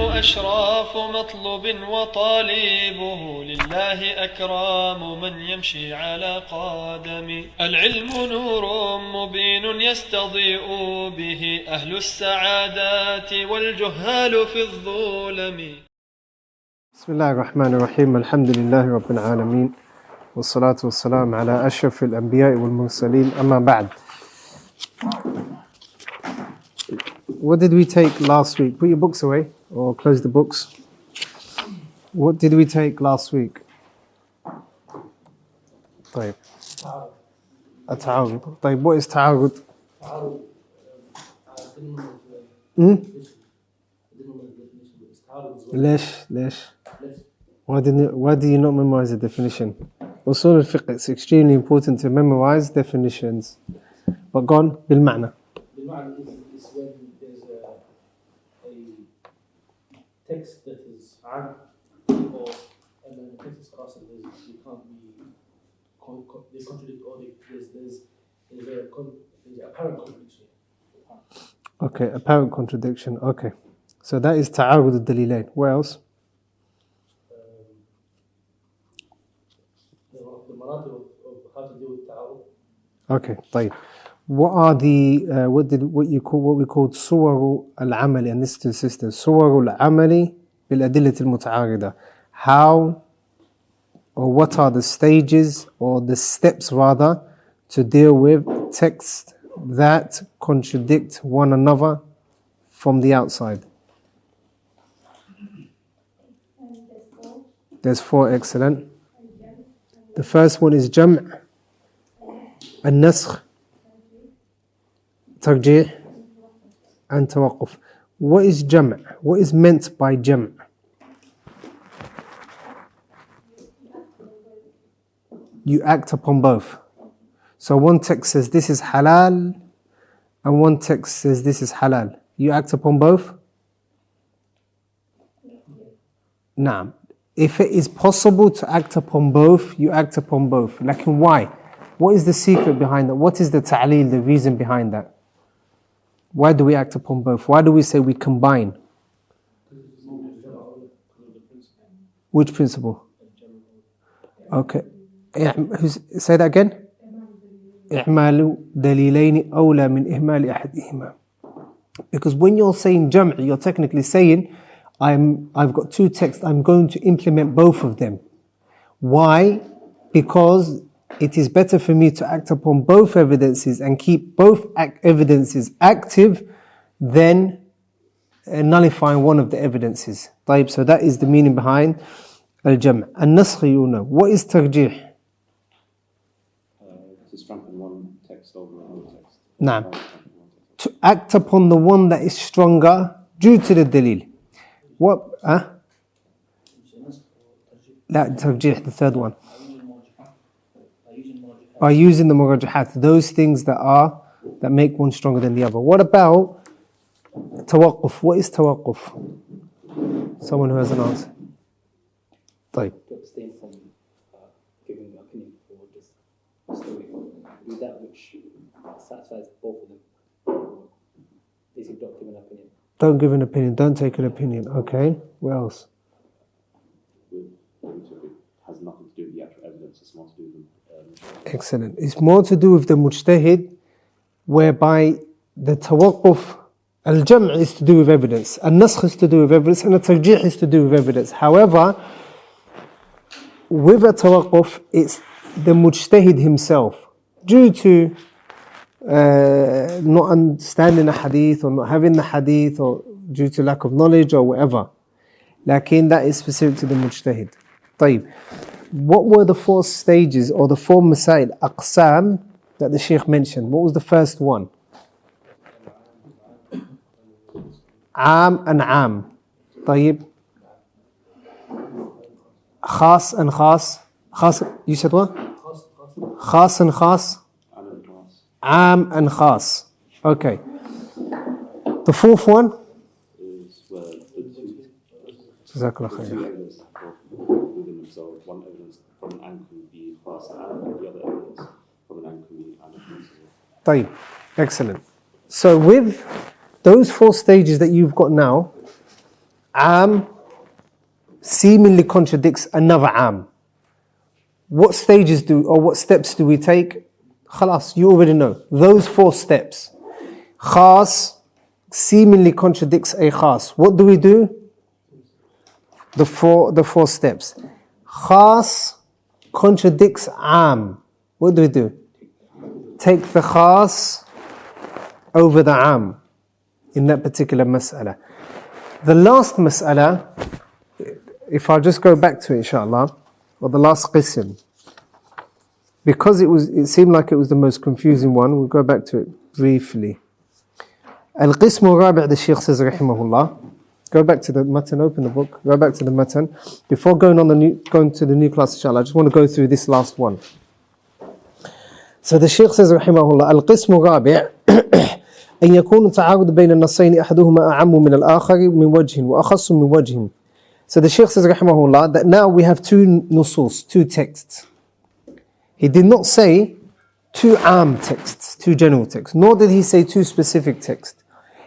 أشراف مطلوب وطالبه لله أكرام من يمشي على قدم. العلم نور مبين يستضيء به أهل السعادات والجهال في الظلم. بسم الله الرحمن الرحيم. الحمد لله رب العالمين والصلاة والسلام على أشرف الأنبياء والمرسلين. أما بعد. What did we take last week? Put your books away or close the books. What did we take last week? طيب. التعارض. طيب, what is تعارض? ليش? Why do you not memorize the definition? Usul al-fiqh, it's extremely important to memorize definitions. But go on, بالمعنى. بالمعنى is when there's a text that is عام or and then the text is خاص, they can't be they contradict or there's a apparent contradiction. Okay, apparent contradiction. Okay, so that is تعارض الدليلين. What else? The maratib of how to deal with تعارض. Okay, طيب. What are the what we called صور العمل, and this is system صور العمل بالأدلة المتعارضة. How or what are the stages or the steps rather to deal with texts that contradict one another from the outside? There's four. Excellent. The first one is جمع, النسخ, ترجيح, and توقف. What is جمع? What is meant by جمع? You act upon both. So one text says this is halal and one text says this is halal. You act upon both? Naam. If it is possible to act upon both, you act upon both. Like, why? What is the secret behind that? What is the ta'leel, the reason behind that? Why do we act upon both? Why do we say we combine? Which principle? Okay. Say that again. إعمال دليلين أولى من إهمال أحدهما. Because when you're saying jam', you're technically saying, I've got two texts, I'm going to implement both of them. Why? Because it is better for me to act upon both evidences and keep both evidences active than nullifying one of the evidences. طيب, so that is the meaning behind al-jam'. النسخ, you know. What is tarjih? To strengthen one text over another text. نعم. To act upon the one that is stronger due to the dalil. What? لا, tarjih, the third one. By using the murajahat, those things that make one stronger than the other. What about tawaqquf? What is tawaqquf? Someone who has an answer. طيب. To abstain from giving an opinion or just do that which satisfies both of them. Basically, don't give an opinion. Don't give an opinion. Don't take an opinion. Okay. What else? It has nothing to do with the actual evidence. It's more to do with Excellent. It's more to do with the mujtahid, whereby the tawaqquf, al-jam' is to do with evidence, al-naskh is to do with evidence, and the tarjih is to do with evidence. However, with a tawaqquf, it's the mujtahid himself, due to not understanding the hadith or not having the hadith or due to lack of knowledge or whatever. Lakin that is specific to the mujtahid. طيب. What were the four stages or the four masail, aqsam, that the Shaykh mentioned? What was the first one? Aam and aam. طيب. Khas and khas. Khas, you said what? Khas and khas. Aam and khas. Okay. The fourth one? is where the Jazakallah two khair. evidence within themselves. One evidence from an angle would be khas and the other evidence from an angle would be angle. طيب. Excellent. So with those four stages that you've got now, am seemingly contradicts another am. What stages what steps do we take? Khalas, you already know. Those 4 steps. Khas seemingly contradicts a khas. What do we do? The four steps. Khas contradicts am. What do we do? Take the khas over the am in that particular mas'ala. The last mas'ala, if I just go back to it, inshallah, or the last qism, because it seemed like it was the most confusing one, we'll go back to it briefly. Al-Qism al-Rabi', the Shaykh says, rahimahullah. Go back to the matan, open the book, go back to the matan. Before going to the new class, inshallah, I just want to go through this last one. So the Shaykh says, rahimahullah, Al-Qism al-Rabi' أن يكون التعارض بين النصين أحدهما أعم من الآخر من وجه وأخص من وجه. So the Shaykh says, rahimahullah, that now we have 2 nusus, 2 texts. He did not say 2 am texts, 2 general texts, nor did he say 2 specific texts.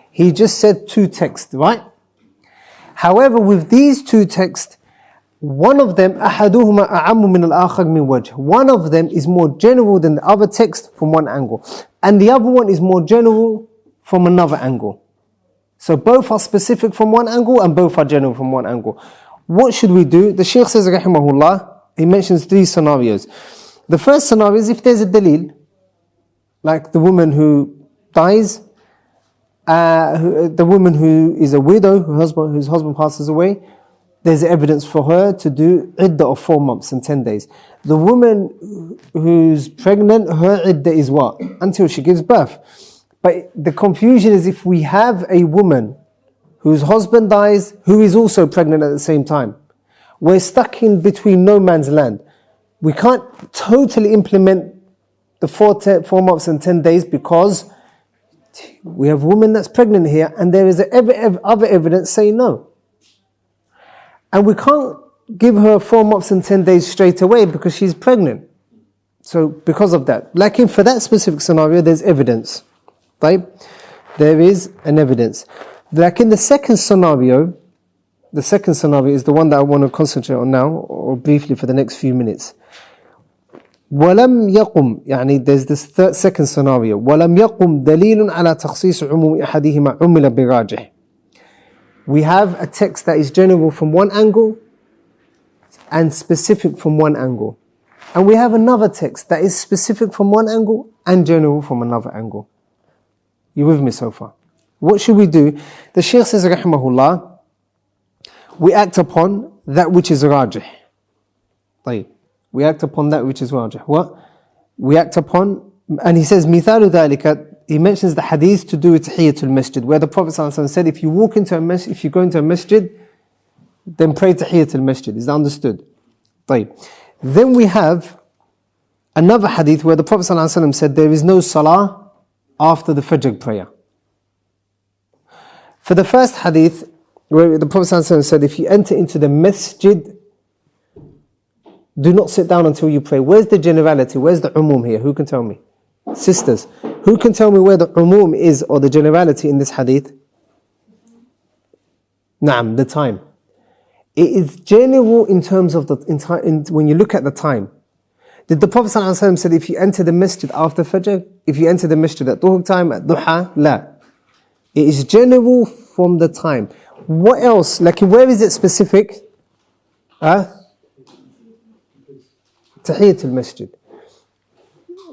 He just said 2 texts, right? However, with these 2 texts, one of them أحدهما أعم من الآخر من وجه. One of them is more general than the other text from one angle, and the other one is more general from another angle. So both are specific from one angle and both are general from one angle. What should we do? The Shaykh says, rahimahullah, he mentions 3 scenarios. The first scenario is if there's a dalil, like the woman who dies, the woman who is a widow, whose husband passes away, there's evidence for her to do iddah of 4 months and 10 days. The woman who's pregnant, her iddah is what? Until she gives birth. But the confusion is if we have a woman whose husband dies, who is also pregnant at the same time. We're stuck in between no man's land. We can't totally implement the 4 months and 10 days because we have a woman that's pregnant here and there is other evidence saying no. And we can't give her 4 months and 10 days straight away because she's pregnant. So because of that, like for that specific scenario, there's evidence. Right? There is an evidence. Like in the second scenario is the one that I want to concentrate on now, or briefly for the next few minutes. ولم يقم, يعني there's this second scenario. ولم يقم دليل على تخصيص عموم أحدهما عمل براجح. We have a text that is general from one angle and specific from one angle. And we have another text that is specific from one angle and general from another angle. You with me so far? What should we do? The Shaykh says, rahimahullah, we act upon that which is rajih. طيب. We act upon that which is rajih. What? We act upon, and he says, mithalu dhalika, he mentions the hadith to do with tahiyyatul masjid, where the Prophet ﷺ said, if you go into a masjid, then pray tahiyyatul masjid. Is that understood? طيب. Then we have another hadith where the Prophet ﷺ said, there is no salah after the Fajr prayer. For the first hadith, where the Prophet ﷺ said, if you enter into the masjid, do not sit down until you pray. Where's the generality? Where's the umum here? Who can tell me? Sisters, who can tell me where the umum is or the generality in this hadith? Naam, the time. It is general in terms of when you look at the time. Did the Prophet ﷺ said if you enter the masjid after Fajr, if you enter the masjid at Dhuhr time, at Duha, la. It is general from the time. What else? Like where is it specific? Tahiyyatul masjid.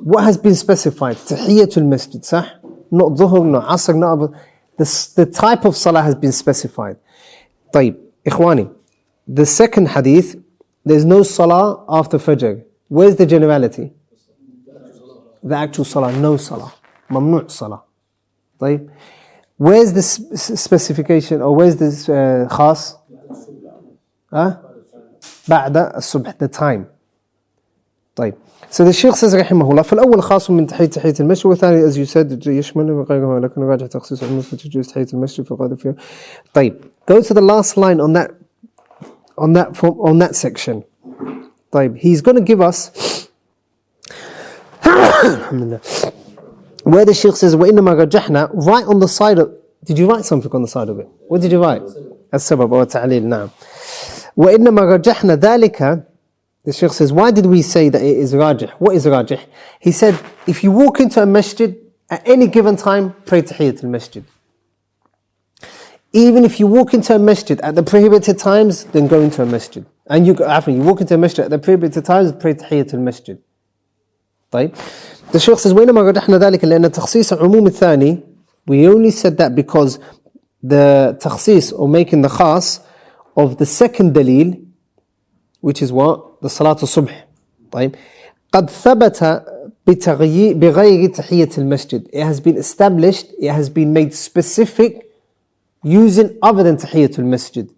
What has been specified? Tahiyyatul masjid, sah? Not Dhuhr, not Asr, not Abr. The type of salah has been specified. طيب, Ikhwani. The second hadith, there's no salah after Fajr. Where's the generality? The actual salah, no salah. Mamnu' salah. طيب. Where's this specification, or where's this khas? بعد الصبح, the time. طيب. So the Shaykh says رحمه الله فالأول خاص من تحية المسجد والثاني as you said يشمل غيره لكن راجع تخصيص عموم فتجوز تحية المسجد فقد فيه. طيب. Go to the last line on that section. طيب. He's going to give us where the Shaykh says وإنما رجحنا, right on the side of, did you write something on the side of it? What did you write? السبب أو التعليل نعم. وإنما رجحنا ذلك. The Shaykh says, why did we say that it is rajih? What is rajih? He said, if you walk into a masjid at any given time, pray tahiyyat al-masjid. Even if you walk into a masjid at the prohibited times, then go into a masjid. And you walk into a masjid at the prohibited times, pray tahiyyat al-masjid. طيب. The Shaykh says, وإنما رجحنا ذلك لأن تخصيص عموم الثاني, we only said that because the takhsis or making the khas of the second dalil, which is what? The Salatul Subh. طيب. قد ثبت بغير تحية المسجد. It has been established, it has been made specific using other than تحية المسجد.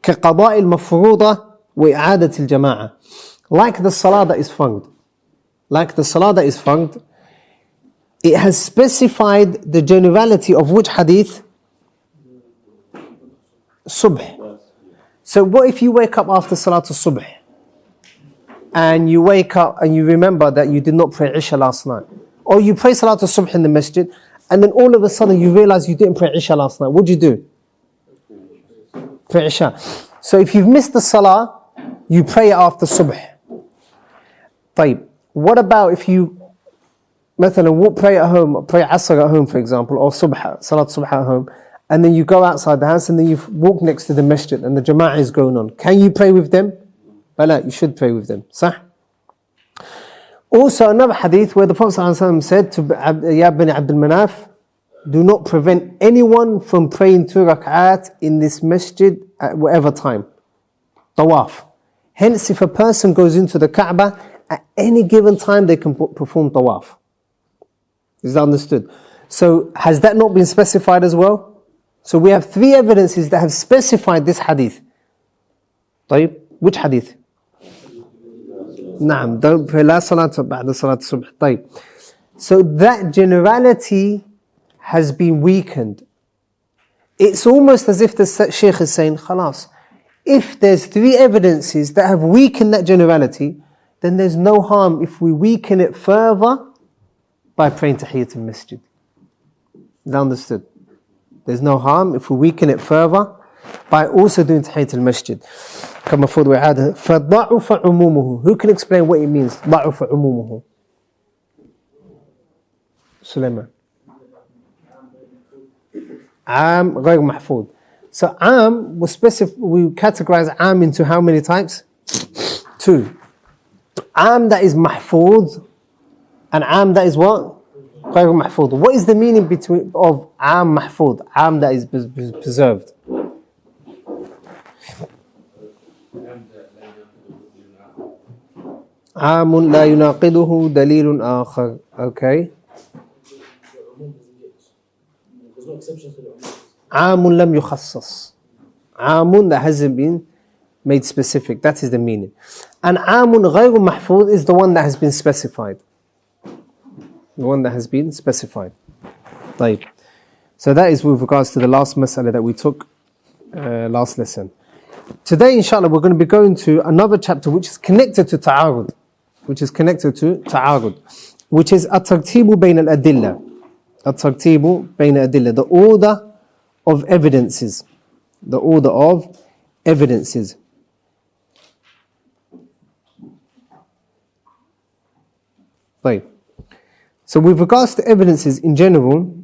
كقضاء المفروضة وإعادة الجماعة. Like the salah that is funged. Like the salah that is funged, it has specified the generality of which hadith? Subh. So what if you wake up after Salatul Subh and you wake up and you remember that you did not pray Isha last night, or you pray Salatul Subh in the masjid and then all of a sudden you realize you didn't pray Isha last night, what do you do? Pray Isha. So if you've missed the Salah, you pray it after Subh. طيب. What about if you مثلا pray at home, pray Asr at home for example, or Salat Subh at home, and then you go outside the house and then you walk next to the masjid and the jama'ah is going on. Can you pray with them? Bala, you should pray with them. Sah? Also another hadith where the Prophet ﷺ said to Ya Bani Abdul Manaf, do not prevent anyone from praying 2 rak'at in this masjid at whatever time. Tawaf. Hence if a person goes into the Kaaba, at any given time they can perform tawaf. Is that understood? So has that not been specified as well? So we have 3 evidences that have specified this hadith. طيب, which hadith? نعم, don't pray لا صلاة بعد صلاة الصبح. طيب. So that generality has been weakened. It's almost as if the Shaykh is saying, خلاص, if there's 3 evidences that have weakened that generality, then there's no harm if we weaken it further by praying Tahiyyat al-Masjid. Is that understood? There's no harm if we weaken it further by also doing Tahiyyat al-Masjid. كمفروض وإعادة. فضعف عمومه. Who can explain what it means? ضعف عمومه. سليمان. عام غير محفوظ. So عام we categorize عام into how many types? 2. عام that is محفوظ and عام that is what? غير محفوظ. What is the meaning of عام محفوظ? عام that is preserved. عام لا يناقضه دليل آخر. Okay. There's no exceptions to the umum. عام لم يخصص. عام that hasn't been made specific. That is the meaning. And عام غير محفوظ is the one that has been specified. The one that has been specified. طيب. So that is with regards to the last mas'ala that we took last lesson. Today, inshallah, we're going to be going to another chapter which is connected to ta'arud. Which is connected to ta'arud. Which is at-tartibu bayn al-adilla. At-tartibu bayn al-adilla. The order of evidences. The order of evidences. Right. So with regards to evidences in general,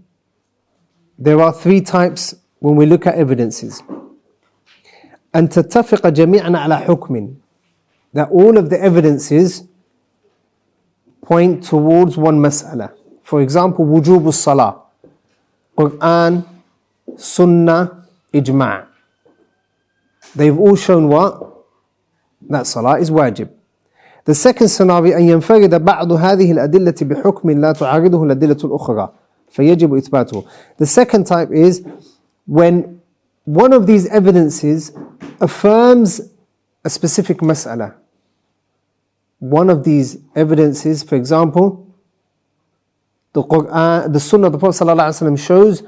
there are 3 types when we look at evidences. أن تتفق جميعا على حكم, that all of the evidences point towards one mas'ala. For example, وجوب الصلاة, Quran, Sunnah, Ijma'. They've all shown what? That salah is wajib. The second scenario أن ينفرد بعض هذه الأدلة بحكم لا تعارضه الأدلة الأخرى فيجب إثباته. The second type is when one of these evidences affirms a specific mas'ala. One of these evidences, for example, the Quran, the Sunnah of the Prophet ﷺ shows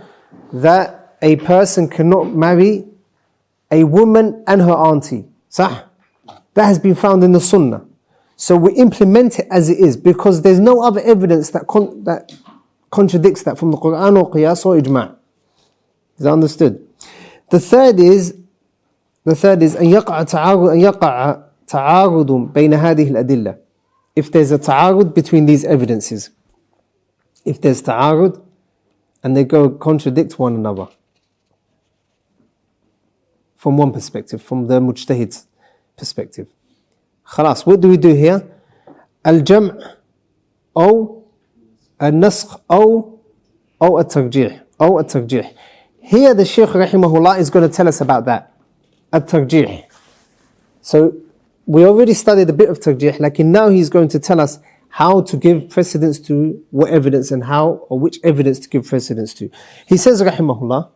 that a person cannot marry a woman and her auntie. Sah? That has been found in the Sunnah. So we implement it as it is because there's no other evidence that contradicts that from the Quran or Qiyas or Ijma'. Is that understood? The third is أن يقع تعارض بين هذه الأدلة. If there's a تعارض between these evidences. If there's تعارض and they go contradict one another. From one perspective, from the mujtahid's perspective. خلاص, what do we do here? الجمع أو النسخ أو الترجيح أو الترجيح. Here the Shaykh rahimahullah is going to tell us about that. الترجيح. So we already studied a bit of tarjih, like now he's going to tell us how to give precedence to what evidence and how or which evidence to give precedence to. He says rahimahullah.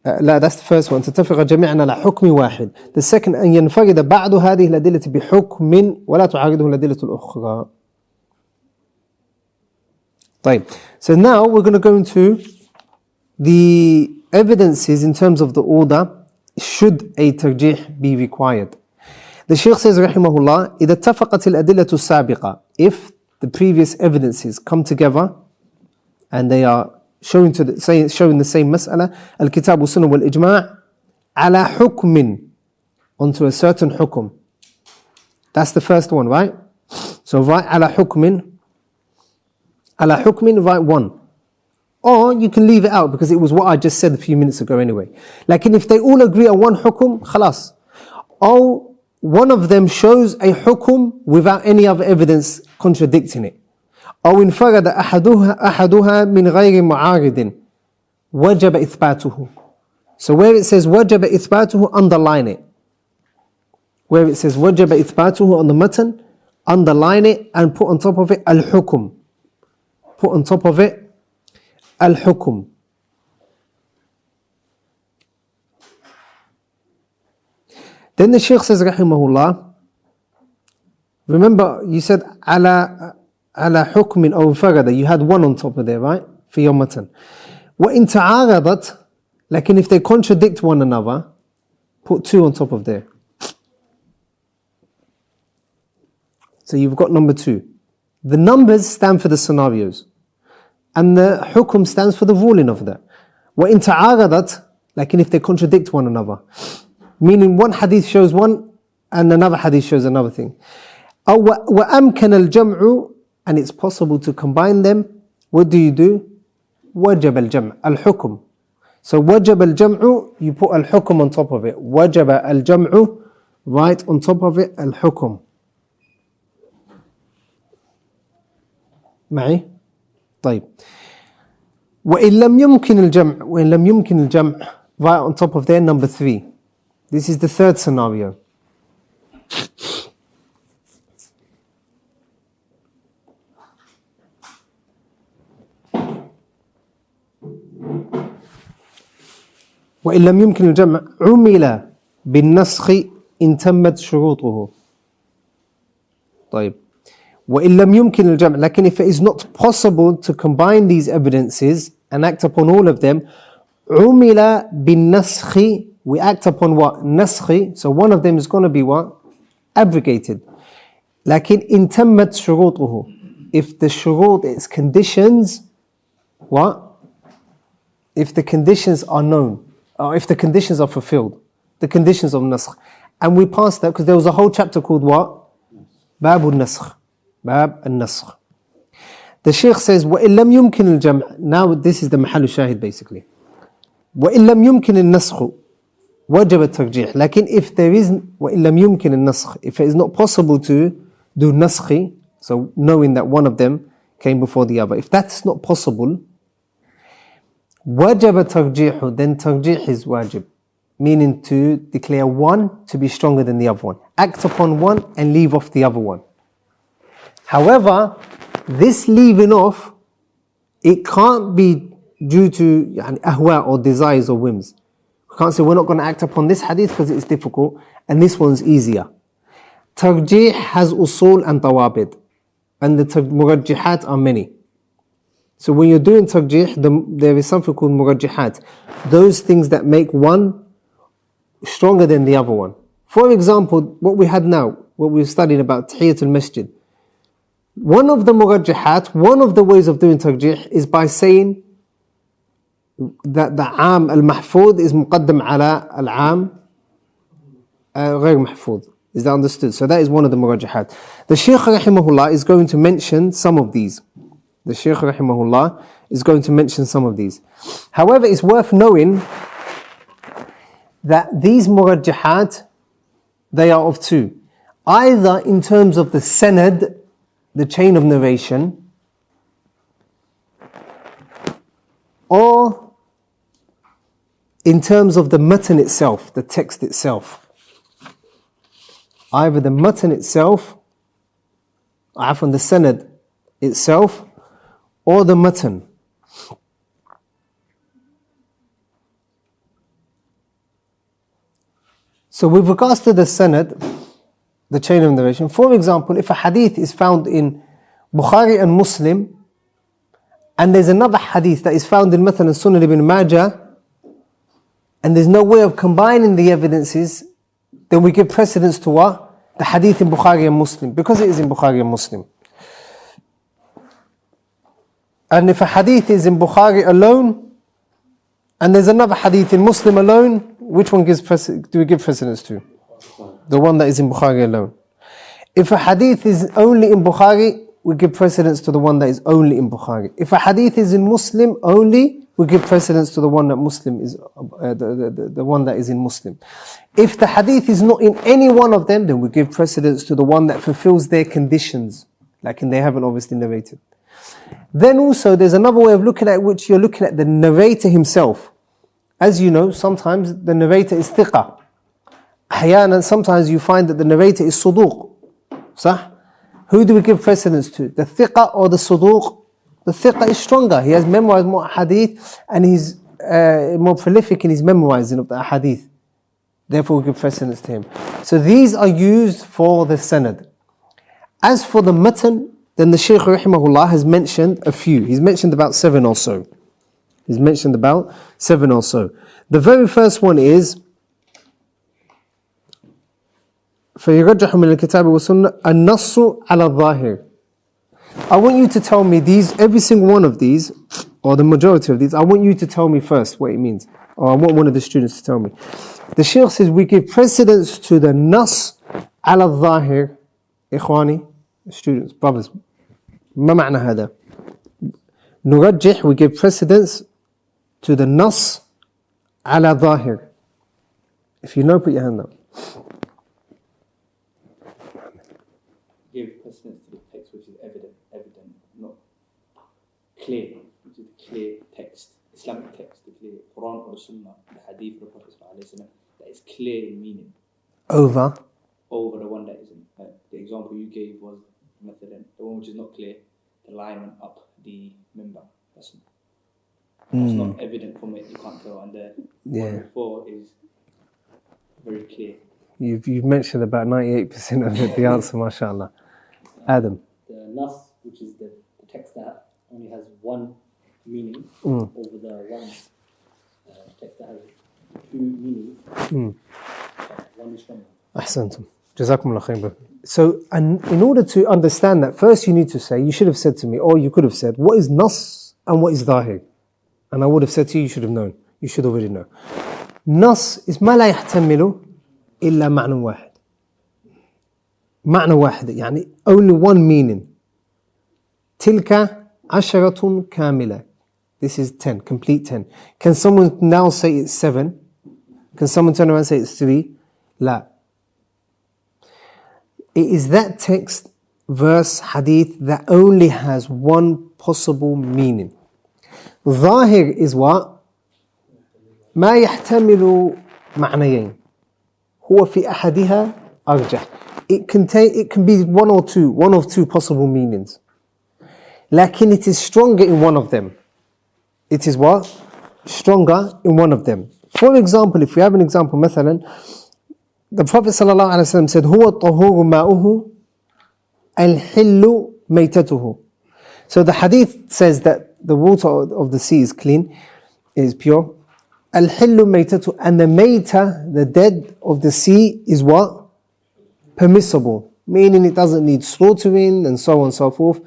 لا, that's the first one. تتفق جميعا على حكم واحد. The second أن ينفرد بعض هذه الأدلة بحكم ولا تعارضه الأدلة الأخرى. طيب. So now we're going to go into the evidences in terms of the order. Should a tarjih be required? The Shaykh says رحمه الله إذا اتفقت الأدلة السابقة, if the previous evidences come together and they are showing the same مسألة, الكتاب والسنة والإجماع على حكم, onto a certain حكم. That's the first one, right? So write على حكم, write one. Or you can leave it out because it was what I just said a few minutes ago anyway. Like if they all agree on one hukum, khalas. Or one of them shows a hukum without any other evidence contradicting it. أو انفرد أحدها من غير معارض وجب إثباته. So where it says وجب إثباته, underline it. Where it says وجب إثباته on the matan, underline it and put on top of it al-hukum. Put on top of it al-hukum. Then the Shaykh says rahimahullah, remember you said ala hukmin aw farada, you had one on top of there, right? For your matan. وَإِن تَعَارَضَتْ, like if they contradict one another, put two on top of there. So you've got number two. The numbers stand for the scenarios. And the hukum stands for the ruling of that. وَإِن تَعَارَضَتْ, like if they contradict one another. Meaning one hadith shows one and another hadith shows another thing. أو وَأَمْكَنَ الْجَمْعُ, and it's possible to combine them. What do? وَجَبَ الْجَمْعُ الْحُكُمُ. So وَجَبَ الْجَمْعُ, you put al-hukum on top of it. وَجَبَ الْجَمْعُ, right on top of it, al-hukum. معي؟ طيب. وإن لم يمكن الجمع, right on top of there, number three. This is the third scenario. وإن لم يمكن الجمع عمل بالنسخ إن تمت شروطه. طيب. وإن لم يمكن الجمع, لكن if it is not possible to combine these evidences and act upon all of them, عمل بالنسخ, we act upon what? نسخ, so one of them is going to be what? Abrogated. لكن إن تمت شروطه, if the shurut, its conditions, what? If the conditions are known, or if the conditions are fulfilled, the conditions of naskh. And we passed that because there was a whole chapter called what? Bab al-Naskh. Bab al-Naskh. The Shaykh says, وَإِن لَمْ يُمْكِنِ الْجَمْعِ. Now this is the محل shahid basically. وَإِن لَمْ يُمْكِنِ النَّسْخُ وَجَبَ التَّرْجِيحِ. Lakin if there is, وَإِن لَمْ يُمْكِنِ النَّسْخ, if it is not possible to do naskhi, so knowing that one of them came before the other, if that's not possible, وَجَبَ التَّرْجِيحُ, then tarjih is wajib. Meaning to declare one to be stronger than the other one. Act upon one and leave off the other one. However, this leaving off, it can't be due to ahwa or desires or whims. We can't say we're not going to act upon this hadith because it's difficult and this one's easier. Tarjih has usul and tawabid, and the murajjihat are many. So when you're doing tarjih, there is something called murajjihat. Those things that make one stronger than the other one. For example, what we had now, what we've studied about Tahiyatul Masjid. One of the murajjihat, one of the ways of doing tarjih is by saying that the عام المحفوظ is مقدم على العام غير محفوظ. Is that understood? So that is one of the murajjahat. The Shaykh rahimahullah is going to mention some of these. The Shaykh rahimahullah is going to mention some of these. However, it's worth knowing that these murajjahat, they are of two. Either in terms of the sanad, the chain of narration, or in terms of the matan itself, the text itself. Either the matan itself, from the sanad itself, or the matan. So with regards to the sanad, the chain of narration, for example, if a hadith is found in Bukhari and Muslim, and there's another hadith that is found in Mathan and Sunan ibn Majah, and there's no way of combining the evidences, then we give precedence to what? The hadith in Bukhari and Muslim, because it is in Bukhari and Muslim. And if a hadith is in Bukhari alone, and there's another hadith in Muslim alone, which one do we give precedence to? The one that is in Bukhari alone. If a hadith is only in Bukhari, we give precedence to the one that is only in Bukhari. If a hadith is in Muslim only, we give precedence to the one that Muslim is the one that is in Muslim. If the hadith is not in any one of them, then we give precedence to the one that fulfills their conditions, like and they haven't obviously narrated. Then also there's another way of looking at which you're looking at the narrator himself. As you know, sometimes the narrator is thiqa. Ahyanan, sometimes you find that the narrator is suduq. Sah? Who do we give precedence to? The thiqa or the suduq? The thiqa is stronger. He has memorized more hadith and he's more prolific in his memorizing of the hadith. Therefore we give precedence to him. So these are used for the sanad. As for the matan, then the Shaykh rahimahullah has mentioned a few. He's mentioned about 7 or so. The very first one is فَيُرَجَّحُ مِنَ الْكِتَابِ وَالسُّنَّةِ النَّصُّ عَلَى الظَّاهِرِ. I want you to tell me these, every single one of these, or the majority of these, I want you to tell me first what it means. Or I want one of the students to tell me. The Shaykh says we give precedence to the nas ala al-zahir. Ikhwani, students, brothers. ما معنى هذا؟ نرجح, we give precedence to the nas ala zahir. If you know, put your hand up. Give precedence to the text which is evident, not clear, which is the clear text, Islamic text, the clear Quran or Sunnah, the Hadith of the Prophet ﷺ, that is clear in meaning. Over the one that isn't. The example you gave was the one which is not clear, the line up the member. That's not evident from it, you can't tell. And the one before is very clear. You've mentioned about 98% of the answer, mashallah. Adam. The nas, which is the text that only has one meaning, over the one text that has two meanings, one is stronger. Ahsantum. Jazakumullah khair. So, and in order to understand that, first you need to say, you should have said to me, or you could have said, what is nas and what is zahir? And I would have said to you, you should have known. You should already know. Nas is ما لا يحتمل إلا معنى واحد. معنى واحد, يعني only one meaning. تلك عشرة كاملة. This is 10, complete 10. Can someone now say it's 7? Can someone turn around and say it's 3? لا. It is that text, verse, hadith that only has one possible meaning. ظاهر is what? ما يحتمل معنيين. هو في أحدها أرجح. It can be one of two possible meanings. لكن it is stronger in one of them. It is what? Stronger in one of them. For example, if we have an example, مثلا, the Prophet ﷺ said, هو الطهور ماؤه الحل ميتته. So the hadith says that the water of the sea is clean, is pure. الحل ميتته, and the mayta, the dead of the sea, is what? Permissible, meaning it doesn't need slaughtering and so on and so forth.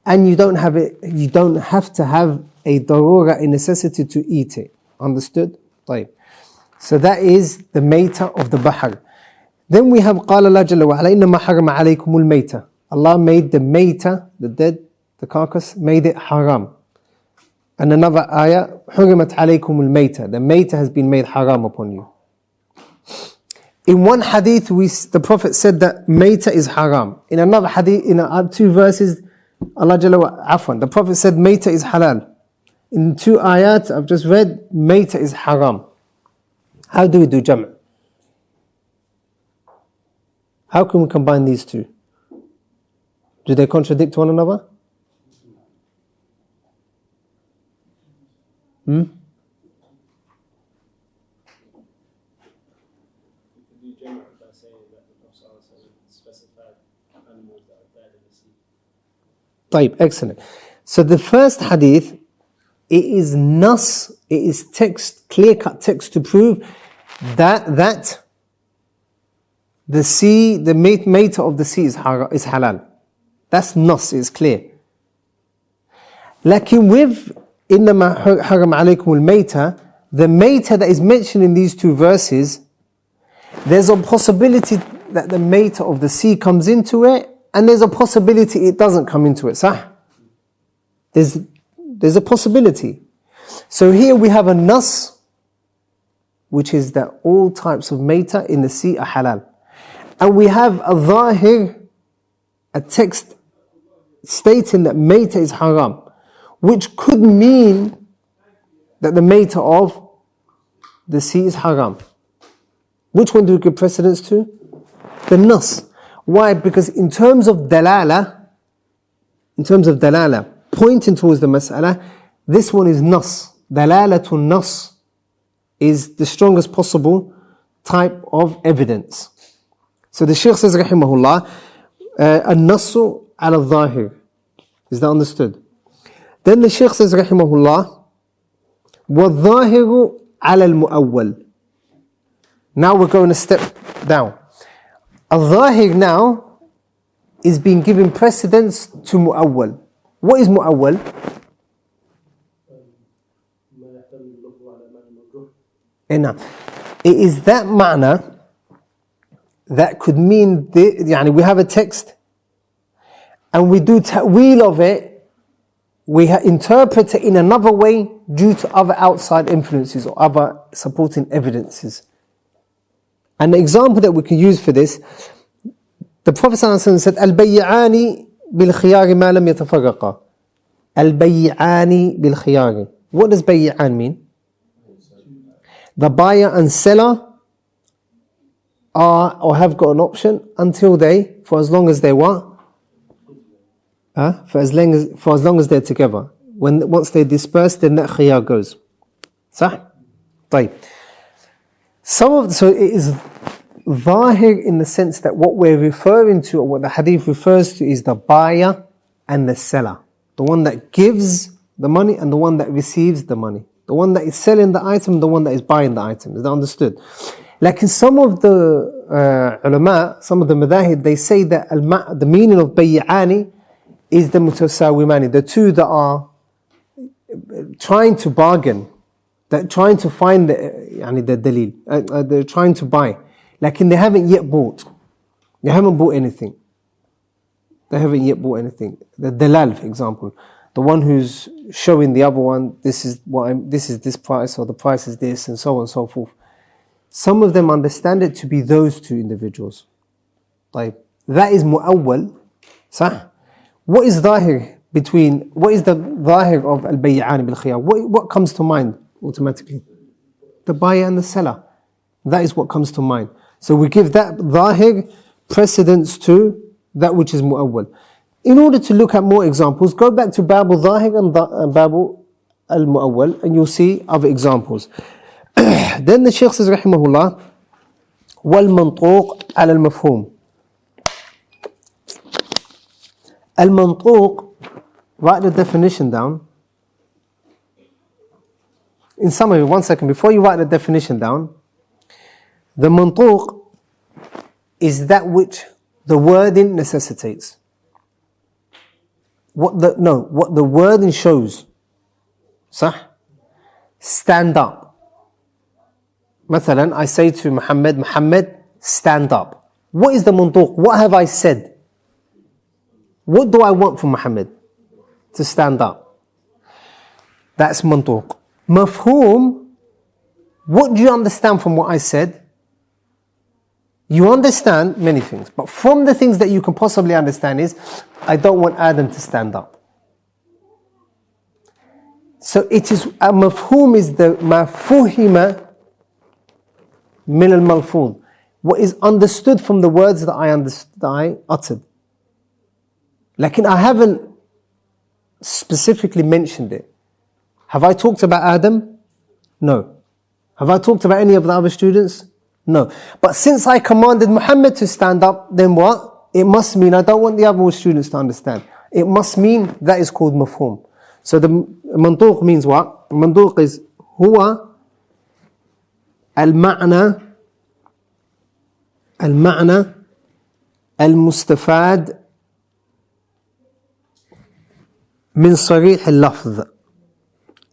And you don't have to have a darura, a necessity to eat it. Understood? طيب. So that is the mayta of the bahr. Then we have قال الله جل وعلا إنما حرم عليكم الميتة. Allah made the mayta, the dead, the carcass, made it haram. And another ayah, حرمت عليكم الميتة. The mayta has been made haram upon you. In one hadith, the Prophet said that mayta is haram. In another hadith, in 2 verses, Allah Jalla wa Afwan, the Prophet said mayta is halal. In 2 ayat I've just read, mayta is haram. How do we do jam'? How can we combine these two? Do they contradict one another? You could do jam' by saying that the Prophet specified animals that are dead in the sea. طيب, excellent. So the first hadith, it is nas, it is text, clear-cut text to prove that the sea, the mayta of the sea is halal. That's nas, it's clear. Lakin with إنما حرم عليكم الميتة, the mayta that is mentioned in these 2 verses, there's a possibility that the mayta of the sea comes into it, and there's a possibility it doesn't come into it. Sah? There's a possibility. So here we have a nas, which is that all types of mayta in the sea are halal. And we have a zahir, a text stating that mayta is haram, which could mean that the mayta of the sea is haram. Which one do we give precedence to? The nas. Why? Because in terms of dalala, pointing towards the mas'ala, this one is nas. Dalalatul nas is the strongest possible type of evidence. So the Shaykh says, rahimahullah, an-nassu ala al-zahir. Is that understood? Then the Shaykh says, rahimahullah, وَالظَّاهِرُ عَلَى الْمُؤَوَّلِ. Now we're going a step down. Al-Zahir now is being given precedence to Mu'awwal. What is Mu'awwal? It is that ma'na that could mean, we have a text and we do ta'weel of it, we interpret it in another way due to other outside influences or other supporting evidences. An example that we can use for this, the Prophet ﷺ said, Al-Bayy'ani bil-khiyari ma lam yatafarraqa. Al-Bayy'ani bil-khiyari. What does Bayy'an mean? The buyer and seller are or have got an option until for as long as they what? For as long as they're together. Once they disperse, then that khiyar goes. صح? طيب. So it is zahir in the sense that what we're referring to, or what the hadith refers to, is the buyer and the seller. The one that gives the money and the one that receives the money. The one that is selling the item, the one that is buying the item. Is that understood? Like in some of the ulama, some of the madahib, they say that the meaning of bayy'ani is the mutasawimani, the two that are trying to bargain, that trying to find the dalil, they're trying to buy, like they haven't yet bought. They haven't bought anything. They haven't yet bought anything. The dalal, for example, the one who's showing the other one, this is this price, or the price is this, and so on and so forth. Some of them understand it to be those two individuals. Like that is mu'awwal. Sah? What is zahir what is the zahir of al-bay'an bil-khiyar? What comes to mind automatically? The buyer and the seller. That is what comes to mind. So we give that zahir precedence to that which is mu'awwal. In order to look at more examples, go back to Babu Zahir and Babu al-Mu'awwal, and you'll see other examples. Then the Shaykh says, rahimahullah, وَالْمَنْطُوقُ عَلَى الْمَفْهُومِ. Al-Mantuq, write the definition down. In summary, 1 second, before you write the definition down, the Mantuq is that which the wording necessitates. What the wording shows. صح؟ Stand up. مثلا I say to Muhammad, Muhammad, stand up. What is the منطوق? What have I said? What do I want from Muhammad? To stand up. That's منطوق. مفهوم. What do you understand from what I said? You understand many things, but from the things that you can possibly understand is, I don't want Adam to stand up. So it is, a mafhum is the ma fuhima min al-malfuz. What is understood from the words that I uttered. Like I haven't specifically mentioned it. Have I talked about Adam? No. Have I talked about any of the other students? No. But since I commanded Muhammad to stand up, then what? It must mean I don't want the other students to understand. It must mean that is called mafhum. So the mantuq means what? Mantuq is huwa al-ma'na al-mustafad min sarih al-lafz.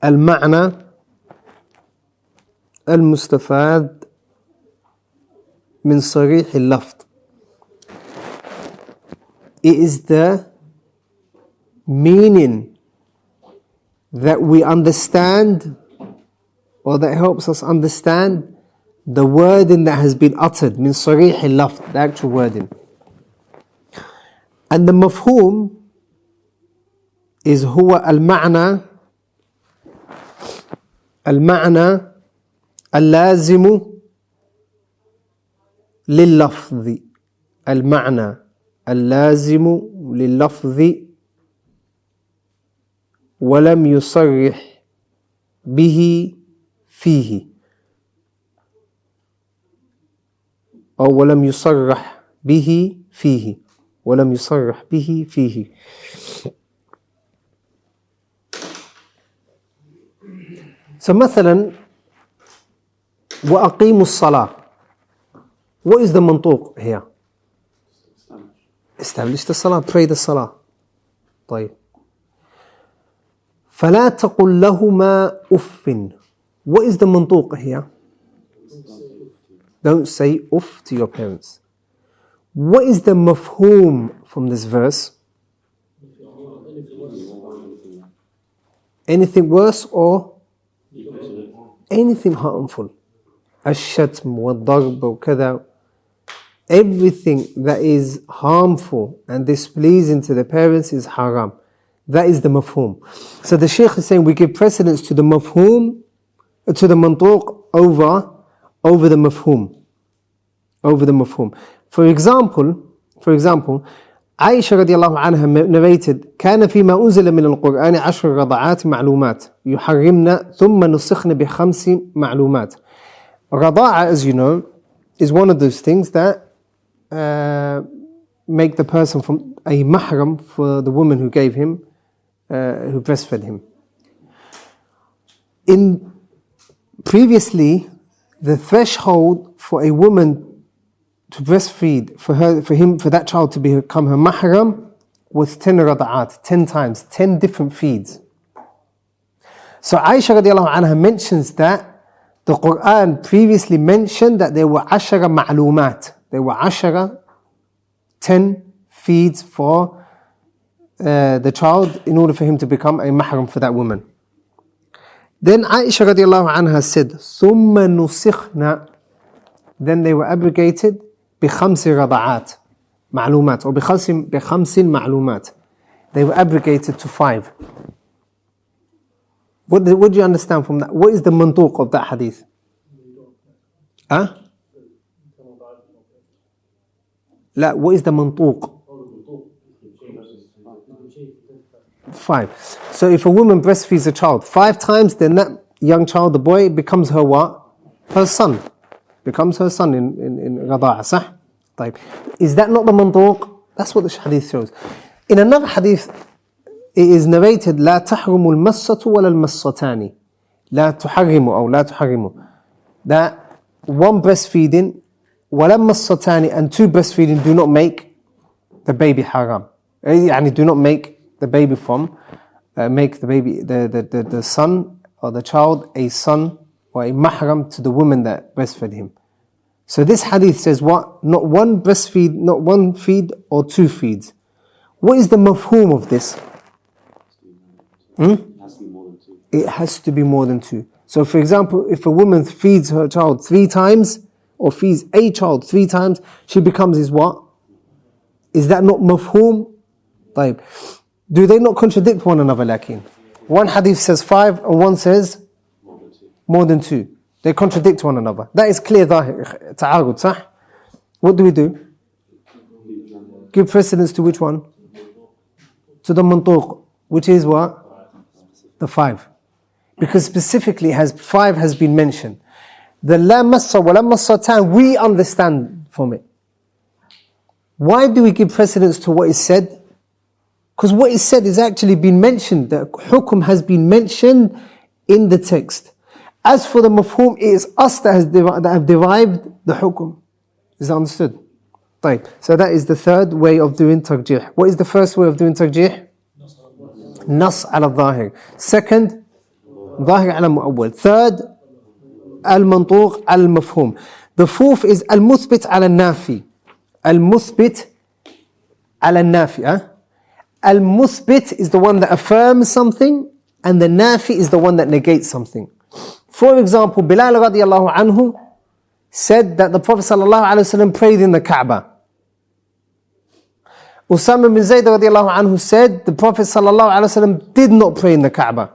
Al-ma'na al-mustafad min sarih al-lafz. It is the meaning that we understand, or that helps us understand the wording that has been uttered, min sarih al-lafz, the actual wording. And the mafhum is huwa al-ma'na al-lazimu lil-lafzi. Al-ma'na al-lazimu lil-lafzi ولم يصرح به فيه أو ولم يصرح به فيه ولم يصرح به فيه. So مثلا وأقيموا الصلاة. What is the منطوق here? Establish the salah, pray the salah. طيب. فلا تقل لهما أف. What is the منطوق here? Don't say uff to your parents. What is the mafhum from this verse? Anything worse or anything harmful. الشتم والضرب وكذا. Everything that is harmful and displeasing to the parents is haram. That is the mafhum. So the Shaykh is saying we give precedence to the mafhum, to the mantuq over the mafhum. Over the mafhum. For example, Aisha radiallahu anha narrated, كان فيما أنزل من القرآن 10 رضعات معلومات يحرمن ثم نسخن ب5 معلومات. Rada'a, as you know, is one of those things that make the person from a mahram for the woman who gave him, who breastfed him. Previously, the threshold for a woman to breastfeed, for that child to become her mahram, was 10 rada'at, 10 times, 10 different feeds. So Aisha radiallahu anha mentions that the Quran previously mentioned that there were 10 ma'lumat. There were 10 feeds for the child in order for him to become a mahram for that woman. Then Aisha radiallahu anha said, ثُمَّ نُسِخْنَا. Then they were abrogated بِخَمْسِ رَضَعَاتٍ معلومات, or بِخَمْسٍ معلومات. They were abrogated to 5. What do you understand from that? What is the mantuq of that hadith? Huh? لا, what is the mantuq? 5. So if a woman breastfeeds a child 5 times, then that young child, the boy, becomes her what? Her son. Becomes her son in Rada'a, صح? طيب. Is that not the mantuq? That's what the hadith shows. In another hadith, it is narrated لا تحرم المسة ولا المستان. لا تحرم أو لا تحرم. That one breastfeeding ولا المستان and 2 breastfeeding do not make the baby haram. يعني do not make the baby from make the baby, the son or the child a son or a mahram to the woman that breastfed him. So this hadith says what? Not one breastfeed, not one feed or two feeds. What is the mafhum of this? It has to be more than two. It has to be more than two. So for example, if a woman feeds her child 3 times or feeds a child 3 times, she becomes his what? Is that not mafhum? طيب. Do they not contradict one another, lakin? One hadith says 5 and one says more than 2. They contradict one another. That is clear ظاهر تعارض صح? What do we do? Give precedence to which one? To the mantuq, which is what? The 5. Because specifically 5 has been mentioned. The la massa wa la massatan, we understand from it. Why do we give precedence to what is said? Because what is said is actually been mentioned. The hukum has been mentioned in the text. As for the mafhum, it is us that have derived the hukum. Is that understood? طيب. So that is the third way of doing tarjih. What is the first way of doing tarjih? Nas ala dhahir. Second, dhahir ala mu'awwal. Third, al-mantuq al-mafhum. The fourth is al-muthbit ala nafi. Al-muthbit ala nafi. Al-muthbit is the one that affirms something, and the nafi is the one that negates something. For example, Bilal radiallahu anhu said that the Prophet sallallahu alaihi wasallam prayed in the Kaaba. Usama bin Zayd radiallahu anhu said the Prophet sallallahu alaihi wasallam did not pray in the Kaaba.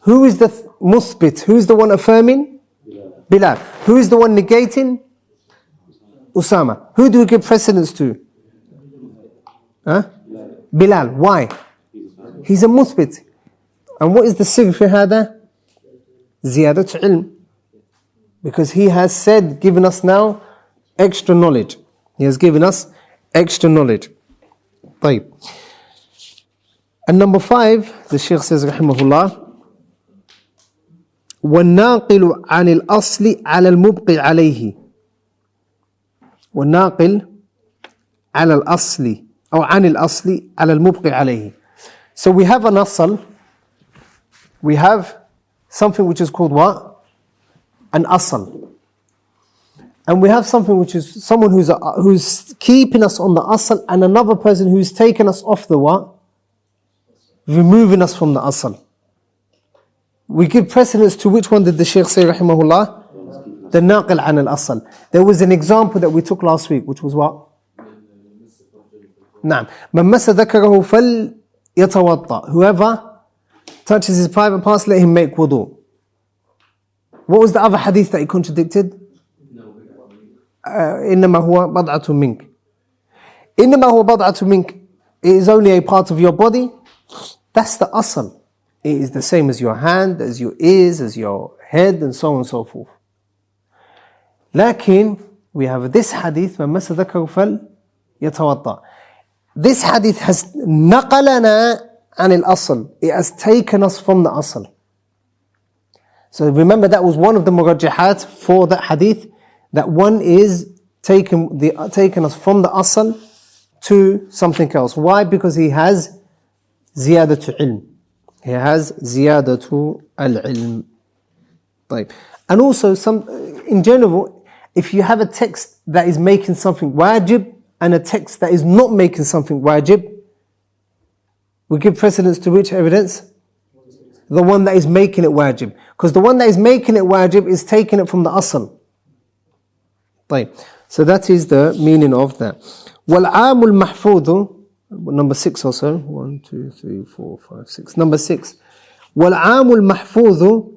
Who is the muthbit? Who is the one affirming? Bilal. Who is the one negating? Usama. Who do we give precedence to? Bilal. Why? He's a muthbit. And what is the sigh for hada? Ziyadat ilm. Because he has said, given us now extra knowledge. He has given us extra knowledge. طيب. And number 5, the Shaykh says, rahimahullah, وَالنَّاقِلُ عَنِ الْأَصْلِ عَلَى الْمُبْقِ عَلَيْهِ. وَالنَّاقِلُ عَلَى الْأَصْلِ أو عَنِ الْأَصْلِ عَلَى الْمُبْقِ عَلَيْهِ. So we have an asl. We have something which is called what? An asl. And we have something which is someone who's keeping us on the asl, and another person who's taken us off the what? Removing us from the asl. We give precedence to which one did the Shaykh say, rahimahullah? The naqil an al-asl. There was an example that we took last week, which was what? نعم. من مس ذكره فليتوضأ. Whoever touches his private parts, let him make wudu. What was the other hadith that he contradicted? إنما هو بضعة منك. إنما هو بضعة منك. It is only a part of your body. That's the asl. It is the same as your hand, as your ears, as your head, and so on and so forth. لكن we have this hadith من مس ذكره فليتوضأ. This hadith has نقلنا عن الأصل. It has taken us from the asl. So remember, that was one of the murajjihat for that hadith, that one is taken us from the asl to something else. Why? Because he has ziyadatu ilm. He has ziyadatu al-ilm. طيب. And also, in general, if you have a text that is making something wajib and a text that is not making something wajib, we give precedence to which evidence? The one that is making it wajib. Because the one that is making it wajib is taking it from the asl. طيب. So that is the meaning of that. وَالْعَامُ الْمَحْفُوظُ. Number 6 also. 1, 2, 3, 4, 5, 6. Number 6. وَالْعَامُ الْمَحْفُوظُ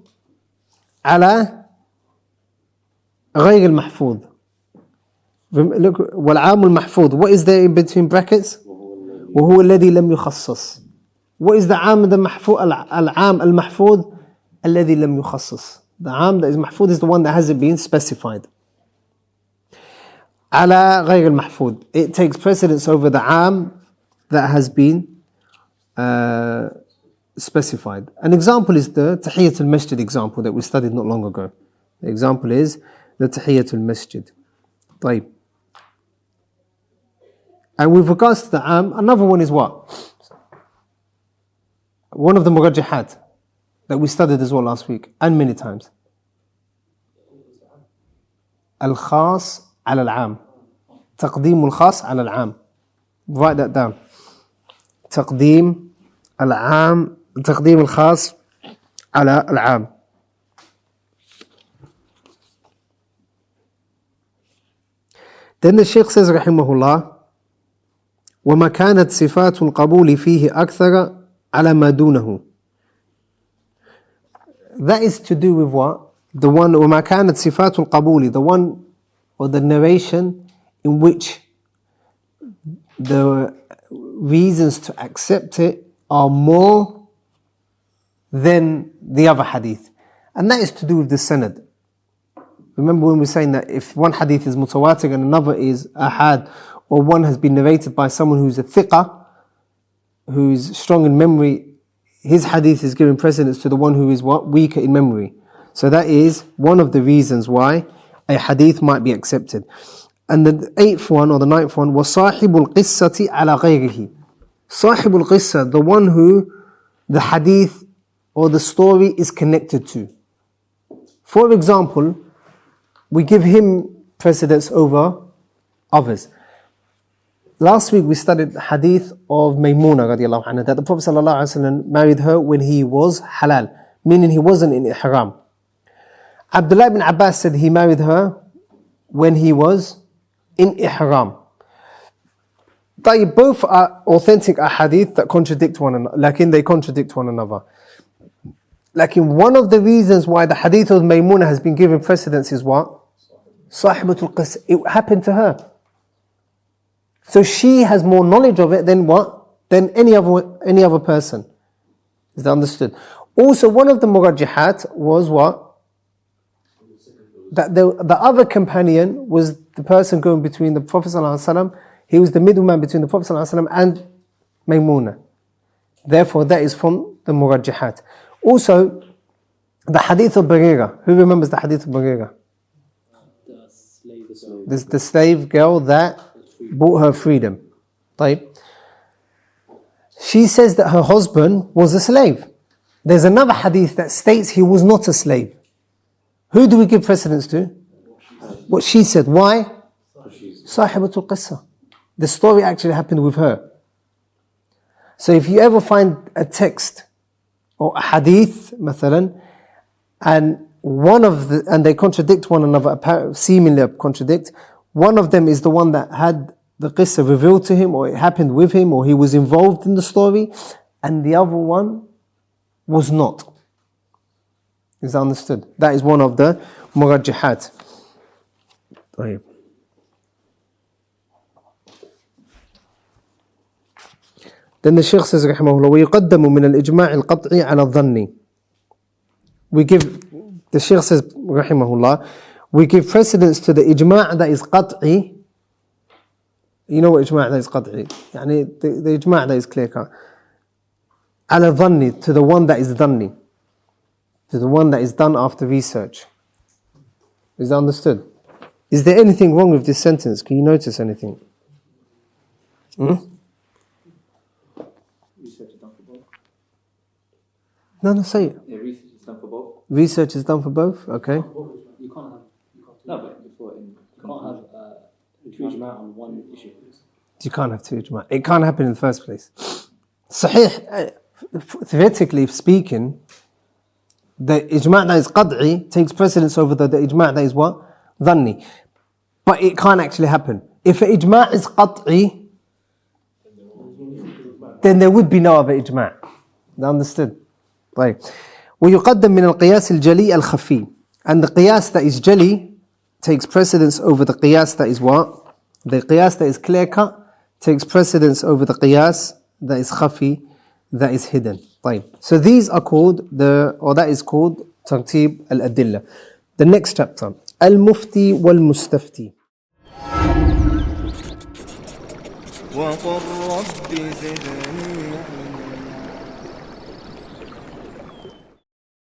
على غير المحفوظ. Look, والعام المحفوظ. What is there in between brackets? وهو الذي لم يخصص. What is the عام العام المحفوظ الذي لم يخصص. The عام that is محفوظ is the one that hasn't been specified. على غير المحفوظ. It takes precedence over the عام that has been specified. An example is the Tahiyatul Masjid example that we studied not long ago. The example is the Tahiyatul Masjid. طيب. And with regards to the Am, another one is what? one of the murajjihat that we studied as well last week and many times. Al-khas ala al-am. Taqdeem al-khas ala al-am. Write that down. Taqdeem al-am. Taqdeem al-khas ala al-am. Then the Shaykh says rahimahullah, وَمَا كَانَتْ صِفَاتُ الْقَبُولِ فِيهِ أَكْثَرَ عَلَى مَا دُونَهُ. That is to do with what? The one, وَمَا كَانَتْ صِفَاتُ الْقَبُولِ, the one or the narration in which the reasons to accept it are more than the other hadith. And that is to do with the sanad. Remember when we were saying that if one hadith is mutawatir and another is ahad, or one has been narrated by someone who's a thiqah, who's strong in memory, his hadith is giving precedence to the one who is what? Weaker in memory. So that is one of the reasons why a hadith might be accepted. And the 8th one or the 9th one was صاحب القصة على غيره. صاحب القصة, the one who the hadith or the story is connected to. For example, we give him precedence over others. Last week we studied the hadith of Maymuna radiallahu anha, that the Prophet sallallahu alaihi wasallam married her when he was halal, meaning he wasn't in ihram. Abdullah ibn Abbas said he married her when he was in ihram. Both are authentic ahadith that contradict one another, they contradict one another. One of the reasons why the hadith of Maymuna has been given precedence is what? Sahibatul Qis. It happened to her. So she has more knowledge of it than what? Than any other person. Is that understood? Also, one of the murajjihat was what? That the other companion was the person going between the Prophet ﷺ. He was the middleman between the Prophet ﷺ and Maymuna. Therefore, that is from the murajjihat. Also, the hadith of Barira. Who remembers the hadith of Barira? The slave girl that bought her freedom. She says that her husband was a slave. There's another hadith that states he was not a slave. Who do we give precedence to? What she said. Why? Sahibatul Qissa. The story actually happened with her. So if you ever find a text or a hadith, مثلا, and they contradict one another, seemingly contradict, one of them is the one that had the qissa revealed to him, or it happened with him, or he was involved in the story, and the other one was not. Is that understood? That is one of the murajjihat. Then the Shaykh says, rahimahullah, وَيُقَدَّمُ مِنَ الْإِجْمَاعِ الْقَطْعِ عَلَى الظَّنِّ. The Shaykh says, rahimahullah, we give precedence to the ijma' that is qat'i. You know what ijma' that is qat'i? The ijma' that is clear cut. على الظَّنِّ, to the one that is dhanni. To the one that is done after research. Is that understood? Is there anything wrong with this sentence? Can you notice anything? Research is done for both. No, say it. Yeah, research is done for both. Research is done for both? Okay. You can't have No, but before two ijma' on one issue. You can't have two ijma'. It can't happen in the first place. Sahih, theoretically speaking, the ijma' that is qad'i takes precedence over the ijma' that is what? Dhanni. But it can't actually happen. If an ijma' is qat'i, then there would be no other ijma'. Understood? Right. ويقدم من القياس الجلي الخفي. And the qiyas that is jali takes precedence over the qiyas that is what? The qiyas that is clear cut takes precedence over the qiyas that is khafi, that is hidden. Right. So these are called that is called tartib al-adilla. The next chapter, al-mufti wal-mustafti. وقل رب زدني